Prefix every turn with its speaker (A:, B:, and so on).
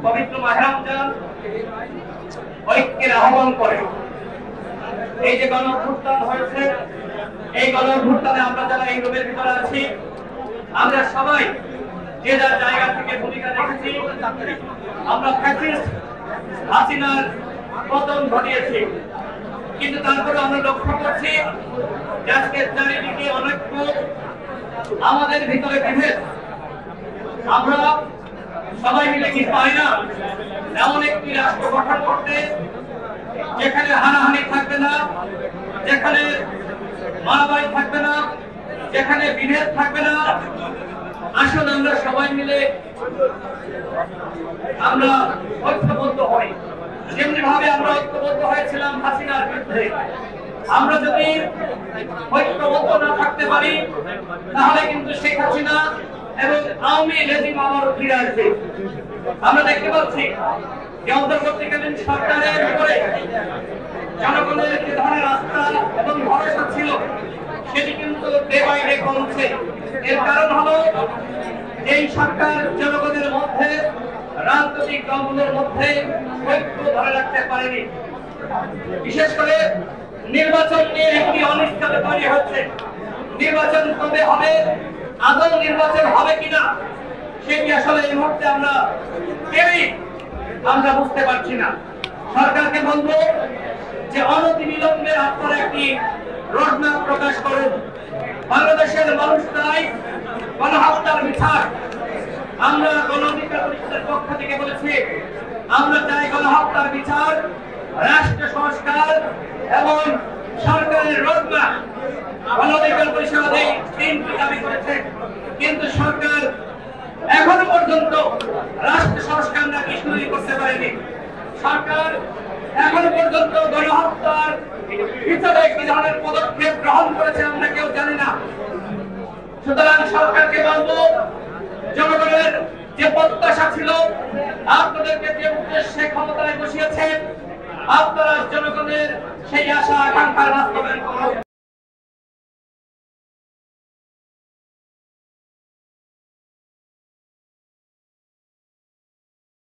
A: পবিত্র মাহে রমজান ঐক্যের আহ্বান করে। এই যে গণ অভ্যুত্থান হয়েছে, এই গণ অভ্যুত্থানে আমরা যারা এই রুমের ভিতরে আছি, আমরা সবাই যে যার জায়গা থেকে ভূমিকা রেখেছি। আমরা ফ্যাসিস্ট হাসিনার পতন ঘটিয়েছি, কিন্তু তারপরে আমরা লক্ষ্য করছি যে আজকে চারিদিকে অনৈক্য, আমাদের ভিতরে বিভেদ। আমরা সবাই মিলে কি পাই না এমন একটি রাষ্ট্র গঠন করতে, যেখানে হানাহানি থাকবে না, যেখানে মারামারি থাকবে না, যেখানে বিভেদ থাকবে না। আসলে আমরা সবাই মিলে আমরা ঐক্যবদ্ধ হই, যেমনি ভাবে আমরা ঐক্যবদ্ধ হয়েছিলাম হাসিনার বিরুদ্ধে। আমরা যদি ঐক্যবদ্ধ না থাকতে পারি, তাহলে কিন্তু শেখ হাসিনা এবং আওয়ামী রেজিম আবারও ফিরে আসবে। আমরা দেখতে পাচ্ছি যে অন্তর্বর্তীকালীন সরকারের উপরে জনগণের যে ধরনের আস্থা এবং ভরসা ছিল, সেটি কিন্তু ডে বাই ডে কমছে। এর কারণ হলো এই সরকার জনগণের মধ্যে, রাজনৈতিক দলগুলোর মধ্যে ঐক্য ধরে রাখতে পারেনি। বিশেষ করে নির্বাচন নিয়ে একটি অনিশ্চয়তা তৈরি হচ্ছে। নির্বাচন কবে হবে, আদৌ নির্বাচন হবে কিনা, সেটি আসলে এই মুহূর্তে আমরা কেউই বুঝতে পারছি না। সরকারকে বলবো যে অনতিবিলম্বে আপনারা একটি রোডম্যাপ প্রকাশ করুন। বাংলাদেশের মানুষ চাই গণহত্যার বিচার। আমরা গণ অধিকার পরিষদের পক্ষ থেকে বলেছি, আমরা চাই গণহত্যার বিচার, রাষ্ট্র সংস্কার এবং সরকারের রোডম্যাপ। গণ অধিকার পরিষদ এই তিনটি দাবি করেছে, কিন্তু সরকার এখনো পর্যন্ত রাষ্ট্র সংস্কার নাকি শুরুই করতে পারেনি। সরকার এখনো পর্যন্ত গণহত্যার ভিতরে কি ধরনের পদক্ষেপ গ্রহণ করেছে আমরা কেউ জানি না। সুতরাং সরকারকে বলবো, জনগণের যে প্রত্যাশা ছিল, আপনাদেরকে যে উদ্দেশ্যে ক্ষমতায় বসিয়েছেন, আপনারা জনগণের সেই আশা আকাঙ্ক্ষা বাস্তবায়ন করুন।